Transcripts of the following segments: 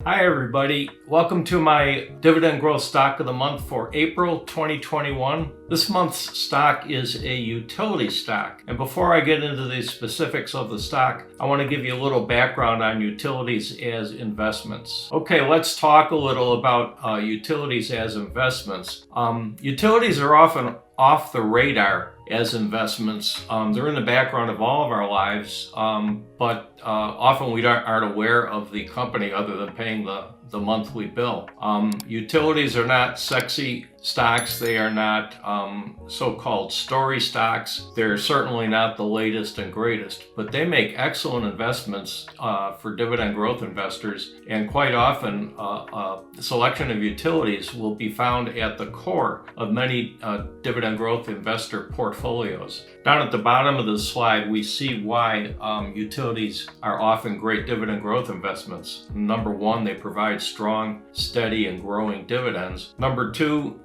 Hi everybody, welcome to my Dividend Growth Stock of the Month for April 2021. This month's stock is a utility stock. And before I get into the specifics of the stock, I want to give you a little background on utilities as investments. Okay, let's talk a little about utilities as investments. Utilities are often off the radar as investments. They're in the background of all of our lives, but often we aren't aware of the company other than paying the monthly bill. Utilities are not sexy stocks. They are not so-called story stocks. They're certainly not the latest and greatest, but they make excellent investments for dividend growth investors. And quite often, a selection of utilities will be found at the core of many dividend growth investor portfolios. Down at the bottom of the slide, we see why utilities are often great dividend growth investments. Number one, they provide strong, steady, and growing dividends. Number two,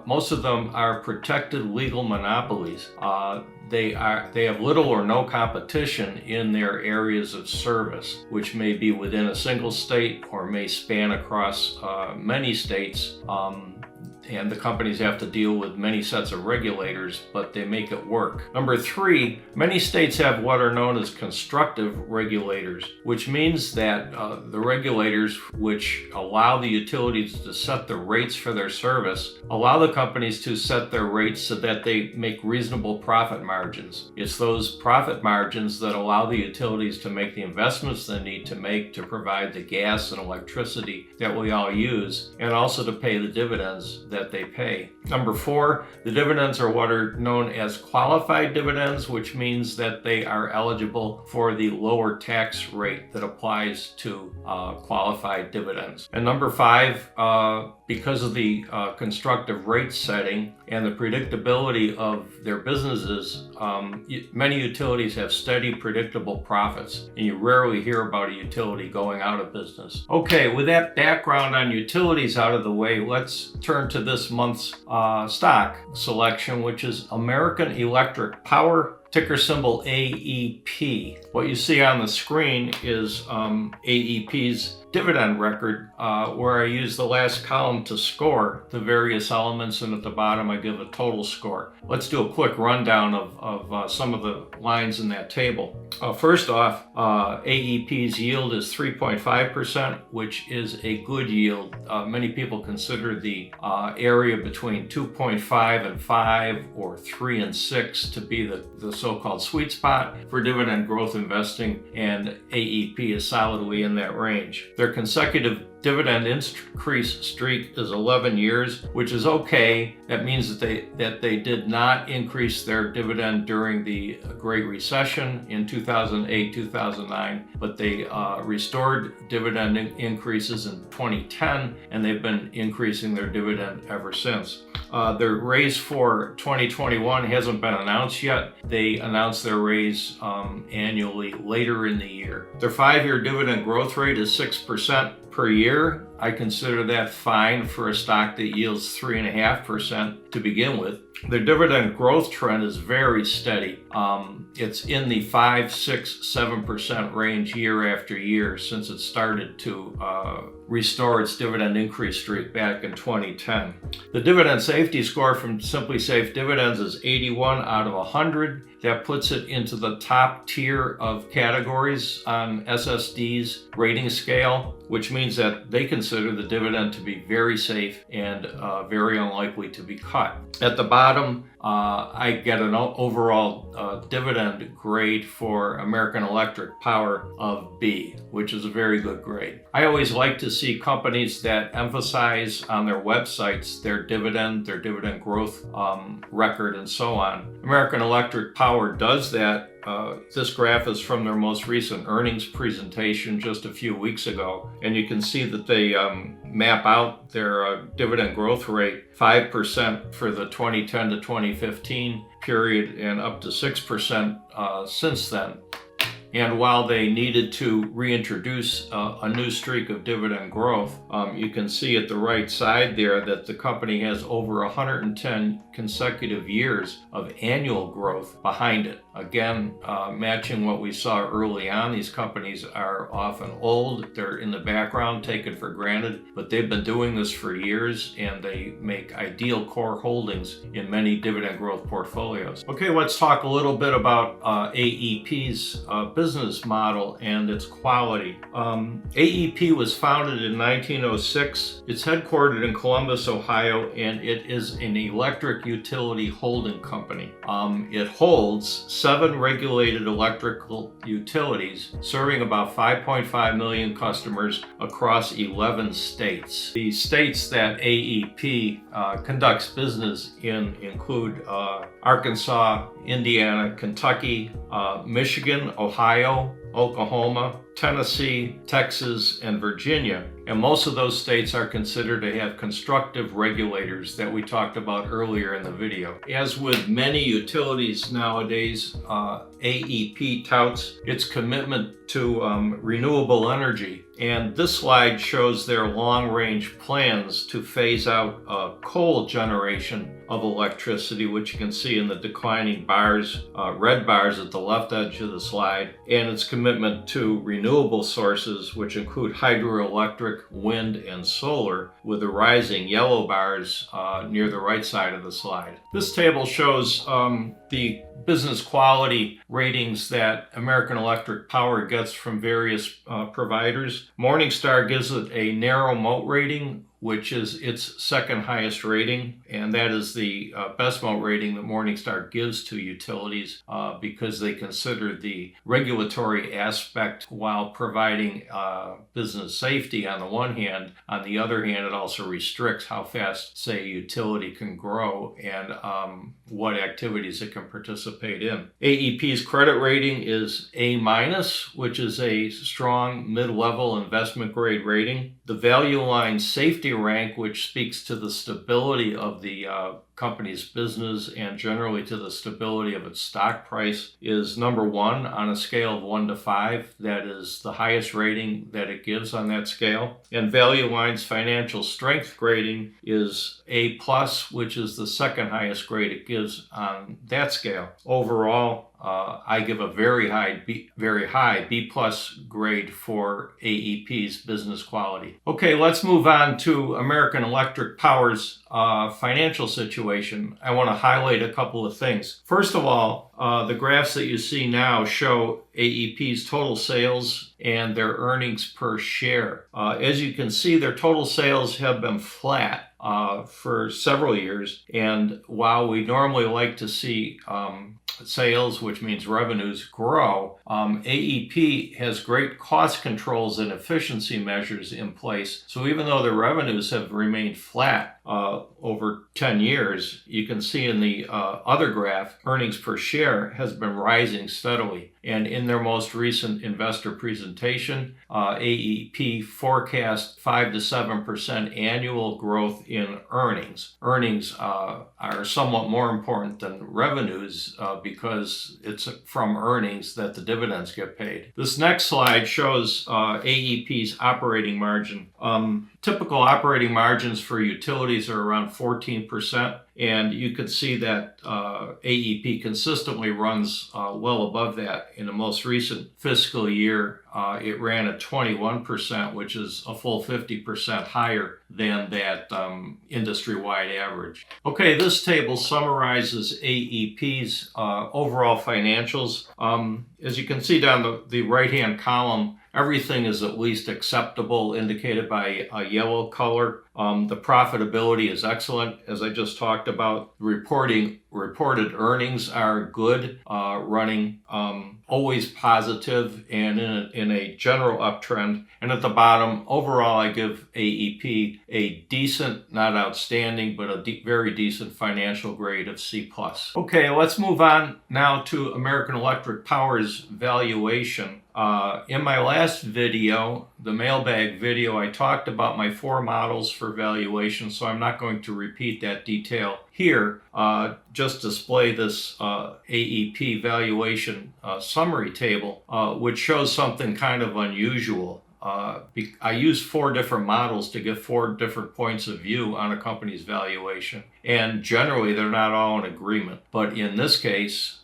most of them are protected legal monopolies. They have little or no competition in their areas of service, which may be within a single state or may span across many states. And the companies have to deal with many sets of regulators, but they make it work. Number three, many states have what are known as constructive regulators, which means that the regulators which allow the utilities to set the rates for their service allow the companies to set their rates so that they make reasonable profit margins. It's those profit margins that allow the utilities to make the investments they need to make to provide the gas and electricity that we all use, and also to pay the dividends that they pay. Number four, the dividends are what are known as qualified dividends, which means that they are eligible for the lower tax rate that applies to qualified dividends. And number five, because of the constructive rate setting and the predictability of their businesses, many utilities have steady, predictable profits, and you rarely hear about a utility going out of business. Okay, with that background on utilities out of the way, let's turn to this month's stock selection, which is American Electric Power, ticker symbol AEP. What you see on the screen is AEP's dividend record, where I use the last column to score the various elements, and at the bottom I give a total score. Let's do a quick rundown of some of the lines in that table. First off, AEP's yield is 3.5%, which is a good yield. Many people consider the area between 2.5 and 5 or 3 and 6 to be the so-called sweet spot for dividend growth investing, and AEP is solidly in that range. Their consecutive dividend increase streak is 11 years, which is okay. That means that they did not increase their dividend during the Great Recession in 2008-2009, but they restored dividend increases in 2010, and they've been increasing their dividend ever since. Their raise for 2021 hasn't been announced yet. They announce their raise annually later in the year. Their 5-year dividend growth rate is 6% per year. I consider that fine for a stock that yields 3.5% to begin with. Their dividend growth trend is very steady. It's in the 5, 6, 7% range year after year since it started to restore its dividend increase streak back in 2010. The dividend safety score from Simply Safe Dividends is 81 out of 100. That puts it into the top tier of categories on SSD's rating scale, which means that they consider the dividend to be very safe and very unlikely to be cut. At the bottom, I get an overall dividend grade for American Electric Power of B, which is a very good grade. I always like to see companies that emphasize on their websites their dividend growth record, and so on. American Electric Power does that. This graph is from their most recent earnings presentation just a few weeks ago, and you can see that they map out their dividend growth rate 5% for the 2010 to 2015 period and up to 6% since then. And while they needed to reintroduce a new streak of dividend growth, you can see at the right side there that the company has over 110 consecutive years of annual growth behind it. Again, matching what we saw early on, these companies are often old, they're in the background, taken for granted, but they've been doing this for years and they make ideal core holdings in many dividend growth portfolios. Okay, let's talk a little bit about AEP's business model and its quality. AEP was founded in 1906. It's headquartered in Columbus, Ohio, and it is an electric utility holding company. It holds 7 regulated electrical utilities serving about 5.5 million customers across 11 states. The states that AEP conducts business in include Arkansas, Indiana, Kentucky, Michigan, Ohio, Oklahoma, Tennessee, Texas, and Virginia. And most of those states are considered to have constructive regulators that we talked about earlier in the video. As with many utilities nowadays, AEP touts its commitment to renewable energy. And this slide shows their long-range plans to phase out coal generation of electricity, which you can see in the declining bars, red bars at the left edge of the slide, and its commitment to renewable sources, which include hydroelectric, wind, and solar, with the rising yellow bars near the right side of the slide. This table shows the business quality ratings that American Electric Power gets from various providers. Morningstar gives it a narrow moat rating, which is its second highest rating, and that is the best moat rating that Morningstar gives to utilities because they consider the regulatory aspect while providing business safety on the one hand. On the other hand, it also restricts how fast, say, a utility can grow and what activities it can participate in. AEP's credit rating is A-, which is a strong mid-level investment grade rating. The Value Line safety rank, which speaks to the stability of the company's business and generally to the stability of its stock price, is number 1 on a scale of 1 to 5. That is the highest rating that it gives on that scale. And Value Line's financial strength grading is A+, which is the second highest grade it gives on that scale. Overall, I give a very high B+ grade for AEP's business quality. Okay, let's move on to American Electric Power's financial situation. I want to highlight a couple of things. First of all, the graphs that you see now show AEP's total sales and their earnings per share. As you can see, their total sales have been flat for several years, and while we normally like to see sales, which means revenues, grow, AEP has great cost controls and efficiency measures in place. So even though their revenues have remained flat over 10 years, you can see in the other graph, earnings per share has been rising steadily. And in their most recent investor presentation, AEP forecast 5 to 7% annual growth in earnings. Earnings are somewhat more important than revenues because it's from earnings that the dividends get paid. This next slide shows AEP's operating margin. Typical operating margins for utilities are around 14%. And you can see that AEP consistently runs well above that. In the most recent fiscal year, it ran at 21%, which is a full 50% higher than that industry-wide average. Okay, this table summarizes AEP's overall financials. As you can see down the right-hand column, everything is at least acceptable, indicated by a yellow color. The profitability is excellent, as I just talked about. Reported earnings are good, running always positive and in a general uptrend. And at the bottom, overall, I give AEP a decent, not outstanding, but a very decent financial grade of C+. Okay, let's move on now to American Electric Power's valuation. In my last video, the mailbag video, I talked about my 4 models for valuation, so I'm not going to repeat that detail here. Just display this AEP valuation summary table, which shows something kind of unusual. I use 4 different models to get 4 different points of view on a company's valuation, and generally they're not all in agreement. But in this case,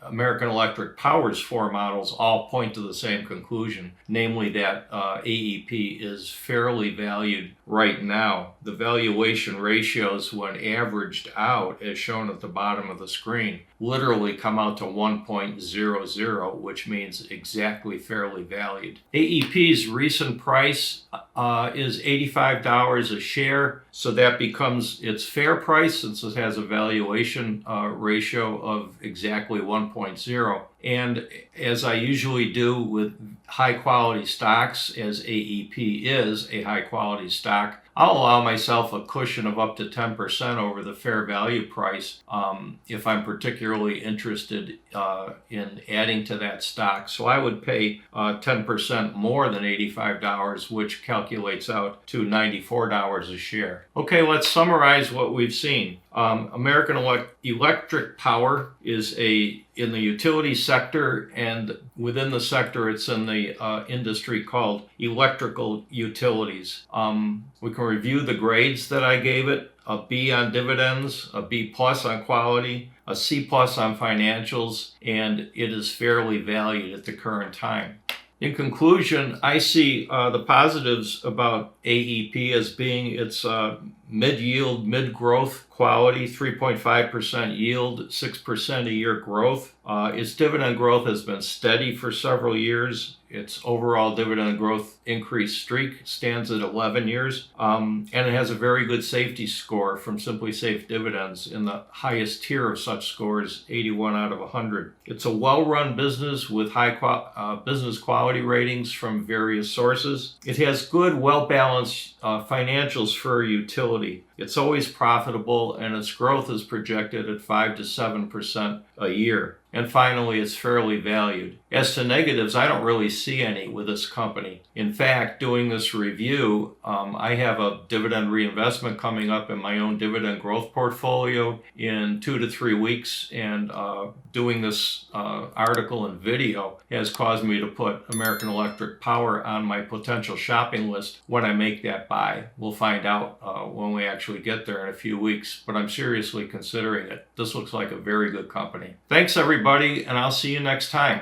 American Electric Power's 4 models all point to the same conclusion, namely that AEP is fairly valued right now. The valuation ratios, when averaged out, as shown at the bottom of the screen, literally come out to 1.00, which means exactly fairly valued. AEP's recent price is $85 a share, so that becomes its fair price since it has a valuation ratio of exactly 1.0. And as I usually do with high quality stocks, as AEP is a high quality stock, I'll allow myself a cushion of up to 10% over the fair value price if I'm particularly interested in adding to that stock. So I would pay 10% more than $85, which calculates out to $94 a share. Okay, let's summarize what we've seen. American Electric Power is in the utility sector, and within the sector it's in the industry called electrical utilities. We can review the grades that I gave it: a B on dividends, a B plus on quality, a C plus on financials, and it is fairly valued at the current time. In conclusion, I see the positives about AEP as being its mid-yield, mid-growth quality, 3.5% yield, 6% a year growth. Its dividend growth has been steady for several years. Its overall dividend growth increase streak stands at 11 years. And it has a very good safety score from Simply Safe Dividends. In the highest tier of such scores, 81 out of 100. It's a well-run business with high business quality ratings from various sources. It has good, well-balanced financials for a utility. It's always profitable, and its growth is projected at 5 to 7% a year. And finally, it's fairly valued. As to negatives, I don't really see any with this company. In fact, doing this review, I have a dividend reinvestment coming up in my own dividend growth portfolio in 2 to 3 weeks, and doing this article and video has caused me to put American Electric Power on my potential shopping list when I make that buy. We'll find out when we actually get there in a few weeks, but I'm seriously considering it. This looks like a very good company. Thanks, everybody, and I'll see you next time.